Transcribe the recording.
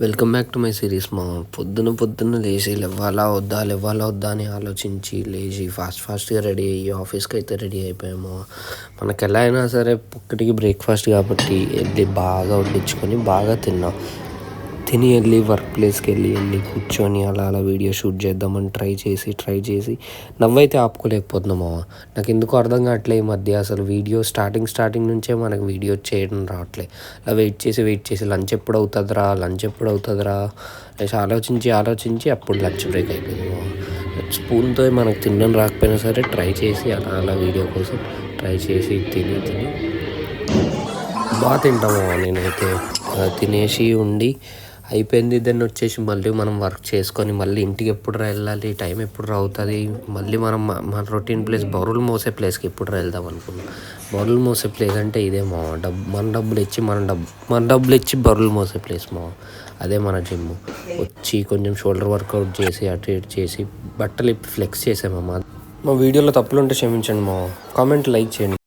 Welcome back to my series మా పొద్దున్న లేచి లేవాలా వద్దా అని ఆలోచించి లేచి ఫాస్ట్గా రెడీ అయ్యి ఆఫీస్కి అయితే రెడీ అయిపోయాము. మనకు ఎలా అయినా సరే ఒక్కటికి బ్రేక్ఫాస్ట్ కాబట్టి వెళ్ళి బాగా వడ్డించుకొని బాగా తిని వెళ్ళి వర్క్ ప్లేస్కి వెళ్ళి కూర్చొని అలా వీడియో షూట్ చేద్దామని ట్రై చేసి నవ్వైతే ఆపుకోలేకపోతున్నాము. నాకు ఎందుకు అర్థం కావట్లే ఈ మధ్య అసలు వీడియో స్టార్టింగ్ నుంచే మనకు వీడియో చేయడం రావట్లే. అలా వెయిట్ చేసి లంచ్ ఎప్పుడు అవుతుందిరా అనేసి ఆలోచించి అప్పుడు లంచ్ బ్రేక్ అయిపోయింది. స్పూన్తో మనకు తినడం రాకపోయినా సరే ట్రై చేసి అలా వీడియో కోసం ట్రై చేసి తిని బాగా తింటాము. నేనైతే తినేసి ఉండి అయిపోయింది. దాన్ని వచ్చేసి మళ్ళీ మనం వర్క్ చేసుకొని మళ్ళీ ఇంటికి ఎప్పుడు వెళ్ళాలి, టైం ఎప్పుడు అవుతుంది, మళ్ళీ మనం మన రొటీన్ ప్లేస్ బరువులు మోసే ప్లేస్కి ఎప్పుడు వెళ్దాం అనుకున్నాం. బరువులు మోసే ప్లేస్ అంటే ఇదే మన డబ్బులు ఇచ్చి బరువులు మోసే ప్లేస్ అదే మన జిమ్. వచ్చి కొంచెం షోల్డర్ వర్కౌట్ చేసి అటు ఇటు చేసి బట్టలు ఫ్లెక్స్ చేసామమ్మా. మా వీడియోలో తప్పులు ఉంటే క్షమించండి కామెంట్ లైక్ చేయండి.